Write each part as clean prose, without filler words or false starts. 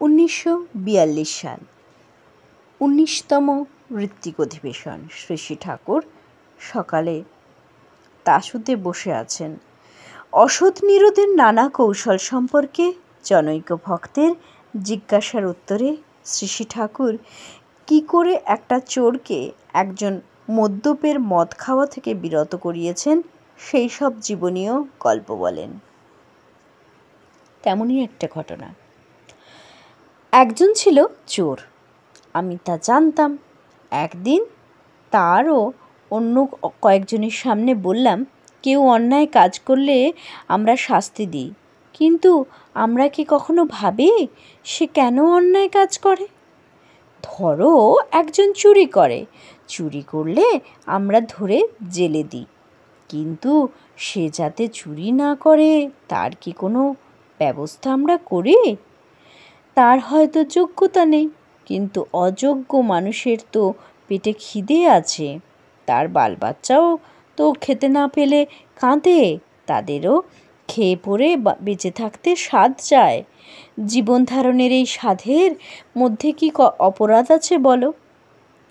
1942 সাল 19তম ঋত্বিক অধিবেশন। শ্রী শ্রী ঠাকুর সকালে তাসুতে বসে আছেন। অসৎ নিরোধের নানা কৌশল সম্পর্কে জনৈক ভক্তের জিজ্ঞাসার উত্তরে শ্রী শ্রী ঠাকুর কী করে একটা চোরকে একজন মদ্যপের মদ খাওয়া থেকে বিরত করিয়েছেন সেই সব জীবনীয় গল্প বলেন। তেমনই একটা ঘটনা। একজন ছিল চোর, আমি তা জানতাম। একদিন তারও অন্য কয়েকজনের সামনে বললাম, কেউ অন্যায় কাজ করলে আমরা শাস্তি দিই, কিন্তু আমরা কি কখনো ভাবি সে কেন অন্যায় কাজ করে? ধরো একজন চুরি করে, চুরি করলে আমরা ধরে জেলে দিই, কিন্তু সে যাতে চুরি না করে তার কি কোনো ব্যবস্থা আমরা করি? তার হয়তো যোগ্যতা নেই, কিন্তু অযোগ্য মানুষের তো পেটে খিদে আছে, তার বাচ্চাও তো খেতে না পেলে কাঁদে, তাদেরও খেয়ে পড়ে বেঁচে থাকতে স্বাদ চায়। জীবন ধারণের এই স্বাদের মধ্যে কি অপরাধ আছে বলো?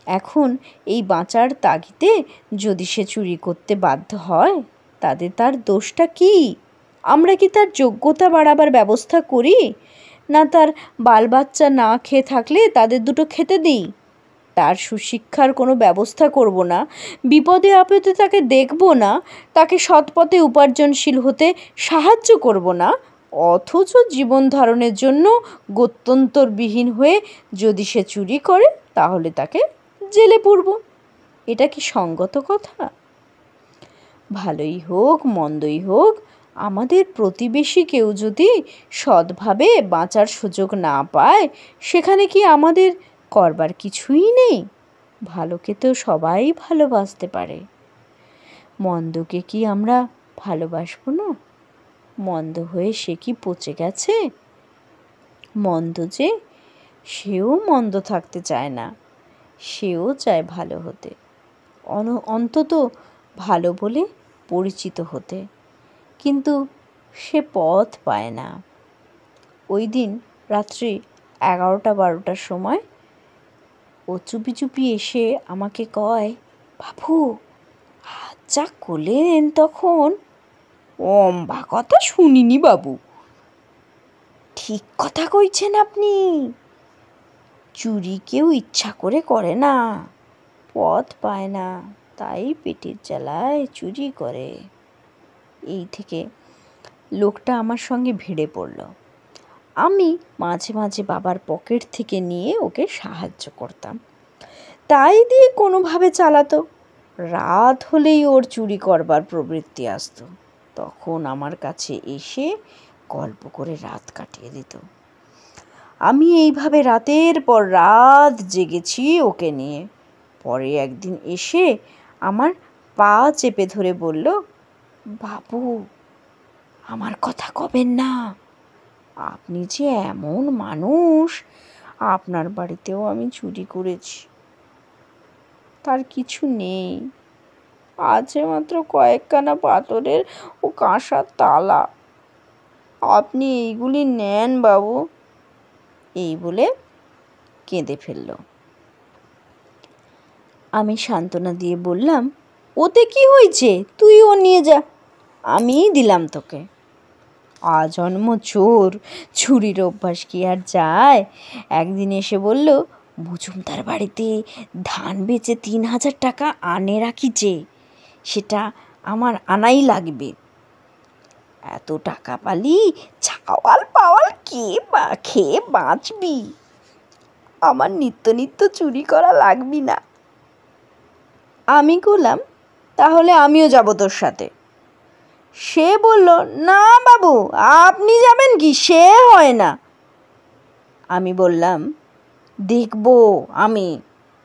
এখন এই বাঁচার তাগিদে যদি সে চুরি করতে বাধ্য হয়, তার দোষটা কি? আমরা কি তার যোগ্যতা বাড়াবার ব্যবস্থা করি, না তার বাচ্চা না খেয়ে থাকলে তাদের দুটো খেতে দিই? তার সুশিক্ষার কোনো ব্যবস্থা করব না, বিপদে আপদে তাকে দেখব না, তাকে সৎপথে উপার্জনশীল হতে সাহায্য করব না, অথচ জীবন ধারণের জন্য গত্যন্তরবিহীন হয়ে যদি সে চুরি করে তাহলে তাকে জেলে পুরব। এটা কি সঙ্গত কথা? ভালোই হোক মন্দই হোক, আমাদের প্রতিবেশী কেউ যদি সৎভাবে বাঁচার সুযোগ না পায়, সেখানে কি আমাদের করবার কিছুই নেই? ভালোকে তো সবাই ভালোবাসতে পারে, মন্দকে কি আমরা ভালোবাসবো না? মন্দ হয়ে সে কি পচে গেছে? মন্দ যে, সেও মন্দ থাকতে চায় না, সেও চায় ভালো হতে, অন্তত ভালো বলে পরিচিত হতে, কিন্তু সে পথ পায় না। ওই দিন রাত্রি 11টা-12টার সময় ও চুপি চুপি এসে আমাকে কয়, বাবু যা করলেন তখন, অম্বা কথা শুনিনি বাবু। ঠিক কথা কইছেন আপনি, চুরি কেউ ইচ্ছা করে করে না, পথ পায় না, তাই পেটের জ্বালায় চুরি করে। এই থেকে লোকটা আমার সঙ্গে ভিড়ে পড়ল। আমি মাঝে মাঝে বাবার পকেট থেকে নিয়ে ওকে সাহায্য করতাম, তাই দিয়ে কোনোভাবে চালাতো। রাত হলেই ওর চুরি করবার প্রবৃত্তি আসতো, তখন আমার কাছে এসে গল্প করে রাত কাটিয়ে দিত। আমি এইভাবে রাতের পর রাত জেগেছি ওকে নিয়ে। পরে একদিন এসে আমার পা চেপে ধরে বলল, বাবু আমার কথা কবেন না, আপনি যে এমন মানুষ, আপনার বাড়িতেও আমি চুরি করেছি, তার কিছু নেই, আছে মাত্র কয়েকখানা পাথরের ও কাঁসার তালা, আপনি এইগুলি নেন বাবু। এই বলে কেঁদে ফেলল। আমি সান্ত্বনা দিয়ে বললাম, ওতে কি হয়েছে, তুইও নিয়ে যা, আমিই দিলাম তোকে। আজন্ম চোর, চুরির অভ্যাস কি আর যায়? একদিন এসে বলল, মজুমদার বাড়িতে ধান বেচে 3000 টাকা আনে রাখিছে, সেটা আমার আনাই লাগবে। এত টাকা পালি চাওয়াল পাওয়াল খেয়ে বাঁচবি, আমার নিত্য নিত্য চুরি করা লাগবি না। আমি বললাম, তাহলে আমিও যাব তোর সাথে। সে বলল, না বাবু আপনি যাবেন কি, সে হয় না। আমি বললাম, দেখব আমি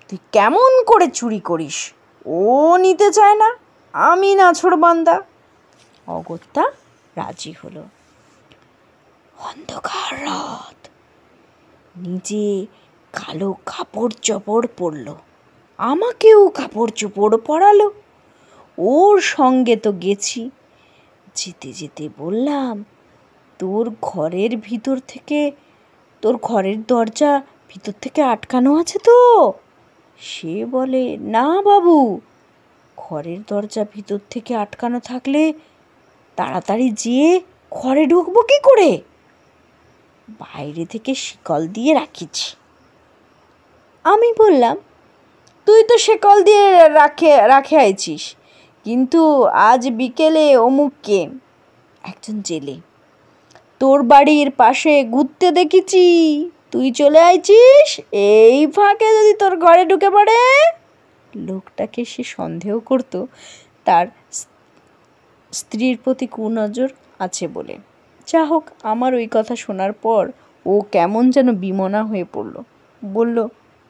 তুই কেমন করে চুরি করিস। ও নিতে চায় না, আমি নাছোড়বান্দা। অগত্যা রাজি হলো। অন্ধকার রাত, নিজে কালো কাপড় চোপড় পরল, আমাকেও কাপড় চোপড় পরালো। ওর সঙ্গে তো গেছি, যেতে যেতে বললাম, তোর ঘরের ভিতর থেকে তোর ঘরের দরজা ভিতর থেকে আটকানো আছে তো? সে বলে, না বাবু, ঘরের দরজা ভিতর থেকে আটকানো থাকলে তাড়াতাড়ি যেয়ে ঘরে ঢুকবো কি করে? বাইরে থেকে শিকল দিয়ে রাখিছি। আমি বললাম, তুই তো শিকল দিয়ে রাখে আইছিস, কিন্তু আজ বিকেলে অমুককে, একজন জেলে, তোর বাড়ির পাশে ঘুরতে দেখেছি, তুই চলে আইছিস, এই ফাঁকে যদি তোর ঘরে ঢুকে পড়ে। লোকটাকে সে সন্দেহ করত তার স্ত্রীর প্রতি কুনজর আছে বলে। যা হোক, আমার ওই কথা শোনার পর ও কেমন যেন বিমনা হয়ে পড়ল। বলল,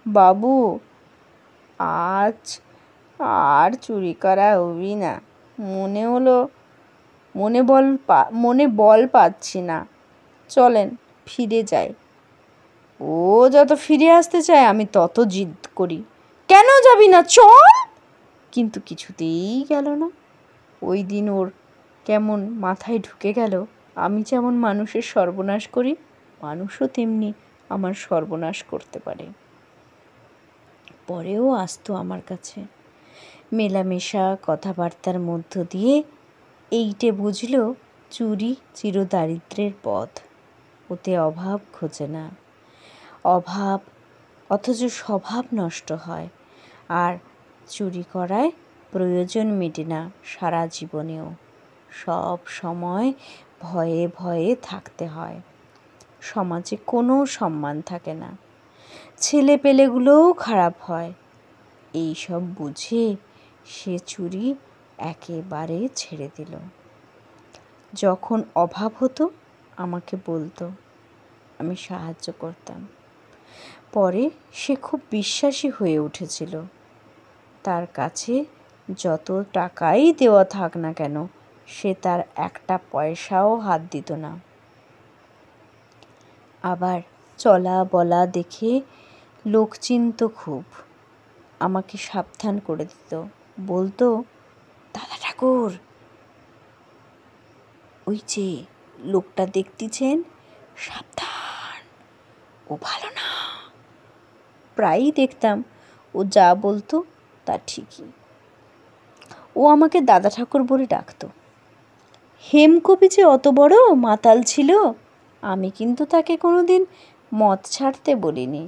বাবু, আজ আর চুরি করা হবি না। মনে বল পাচ্ছি না, চলেন ফিরে যাই। ও যত ফিরে আসতে চায় আমি তত জিদ করি, কেন যাবি না, চল। কিন্তু কিছুতেই গেল না। ওই দিন ওর কেমন মাথায় ঢুকে গেল, আমি যেমন মানুষের সর্বনাশ করি, মানুষও তেমনি আমার সর্বনাশ করতে পারে। পরেও আসতো আমার কাছে, মেলামেশা কথাবার্তার মধ্য দিয়ে এইটে বুঝল চুরি চিরদারিদ্র্যের পথ। ওতে অভাব খোঁজে না, অভাব অথচ স্বভাব নষ্ট হয়। আর চুরি করায় প্রয়োজন মেটে না সারা জীবনেও, সব সময় ভয়ে ভয়ে থাকতে হয়। সমাজে কোনো সম্মান থাকে না, ছেলে পেলেগুলোও খারাপ হয়। এই সব বুঝে সে চুরি একেবারে ছেড়ে দিল। যখন অভাব হতো আমাকে বলতো, আমি সাহায্য করতাম। পরে সে খুব বিশ্বাসী হয়ে উঠেছিল। তার কাছে যত টাকাই দেওয়া থাক না কেন, সে তার একটা পয়সাও হাত দিত না। আবার চলা বলা দেখে লোক চিনত খুব, আমাকে সাবধান করে দিত। বলতো, দাদা ঠাকুর, ওই যে লোকটা দেখতেছেন, সাবধান, ও ভালো না। প্রায়ই দেখতাম ও যা বলতো তা ঠিকই। ও আমাকে দাদা ঠাকুর বলে ডাকতো। হেমকবি যে অত বড় মাতাল ছিল, আমি কিন্তু তাকে কোনোদিন মদ ছাড়তে বলিনি।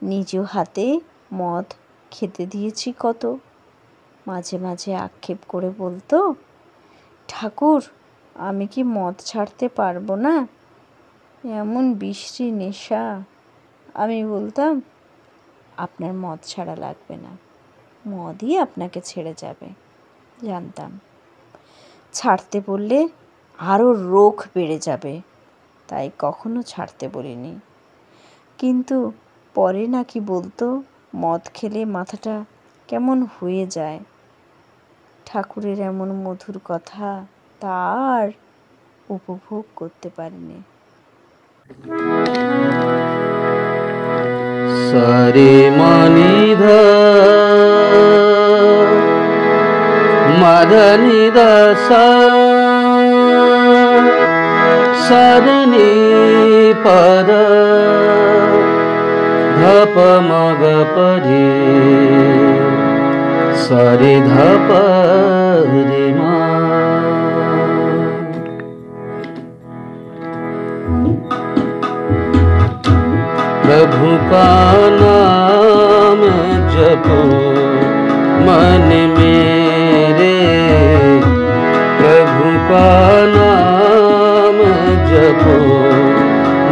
নিজ হাতে মদ খেতে দিয়েছি কত। মাঝে মাঝে আক্ষেপ করে বলতো, ঠাকুর, আমি কি মদ ছাড়তে পারবো না, এমন বিশ্রী নেশা। আমি বলতাম, আপনার মদ ছাড়া লাগবে না, মদই আপনাকে ছেড়ে যাবে। জানতাম ছাড়তে বললে আরও রোগ বেড়ে যাবে, তাই কখনো ছাড়তে বলিনি। কিন্তু পরে নাকি বলতো, মদ খেলে মাথাটা কেমন হয়ে যায়। ঠাকুরের এমন মধুর কথা তার উপভোগ করতে পারিনি। সরে মানি ধা মদনি দসা সরনি পদ ধপ মগ পরি সরে ধপ রে মা। प्रभु का नाम जपो मन मेरे, प्रभु का नाम जपो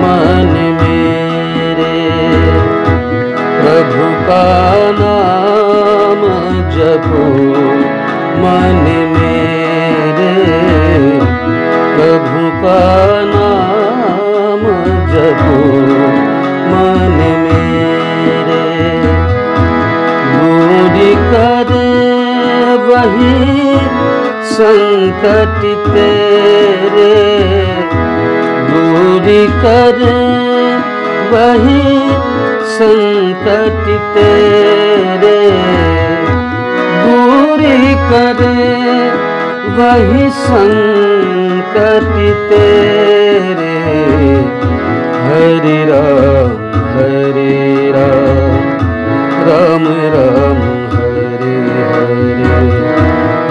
मन मेरे, प्रभु का नाम जपो मन मेरे, प्रभु का नाम जपो मन मेरे। दूरी कर वही संकट तेरे, दूरी कर वही संकट तेरे, दूरी कर वही संकट तेरे। हरे राम राम राम हरे हरे,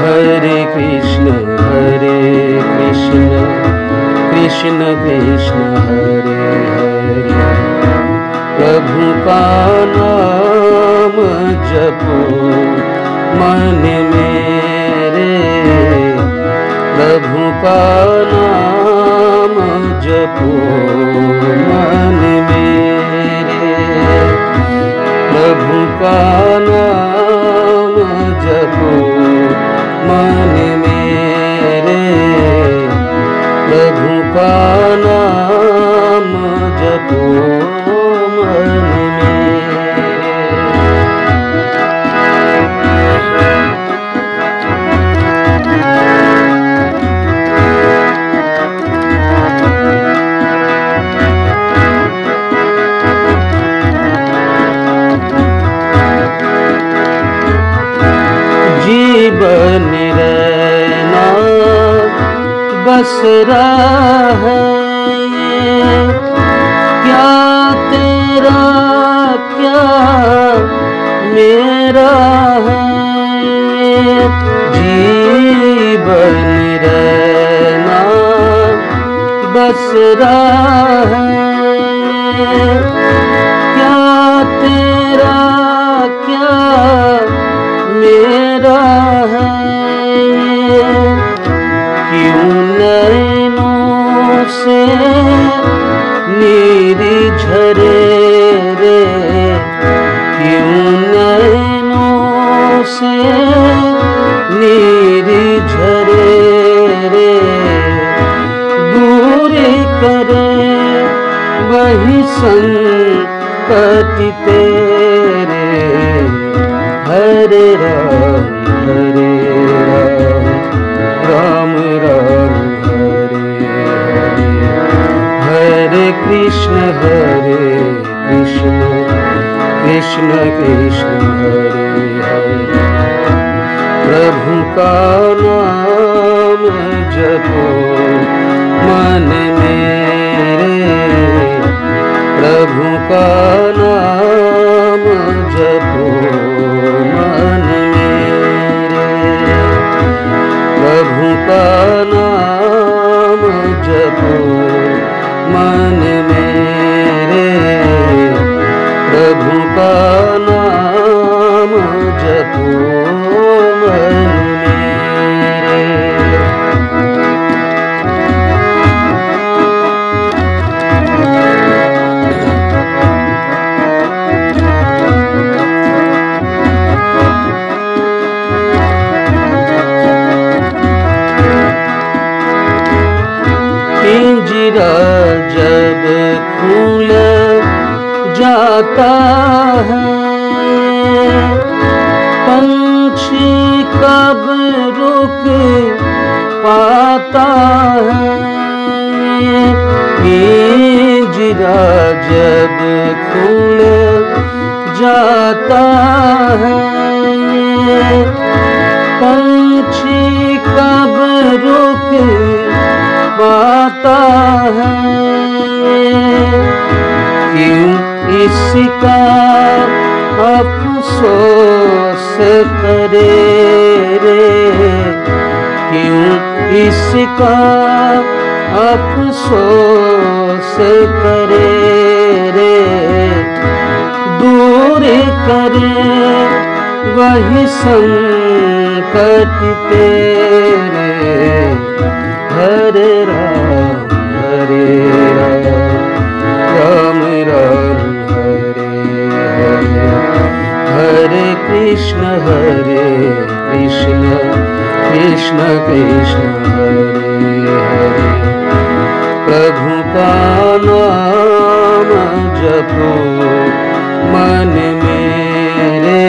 हरे कृष्ण कृष्ण कृष्ण हरे हरे। प्रभु का नाम जपो मन मेरे, प्रभु का नाम जपो मन मेरे, प्रभु का नाम जपो मन मेरे, प्रभु का नाम जपो मन मेरे। जीवन रहना बस राह है, क्या तेरा क्या मेरा है। जीवन रहना बस राह है, क्या तेरा क्या मेरा है। क्यों नैनों से नीरी झरे रे, क्यों नैनों से नीरी झरे रे। दूर करे वही संकट तेरे, हरे राम राम राम हरे हरे, हरे कृष्ण कृष्ण कृष्ण हरे हरे। प्रभु का नाम जपो मन मेरे, प्रभु का नाम जपो मन मेरे, प्रभु का नाम जपो मन मेरे, प्रभु का नाम जपो मन मेरे। पिंजरा जब खुल जाता है, पंछी कब रुक पाता है। पिंजरा जब खुल जाता है, पंछी कब रुक पाता है। क्यों इसका अफसोस करे रे, क्यों इसका अफसोस करे रे। दूर करे वही संकट तेरे, हरे राम राम राम हरे हरे, हरे कृष्ण कृष्ण कृष्ण हरे हरे। प्रभु का नाम जपो मन मेरे,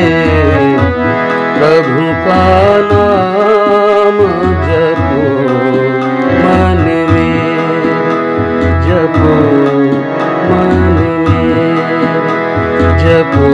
प्रभु का नाम जपो मन मेरे, जपो मन मेरे, जपो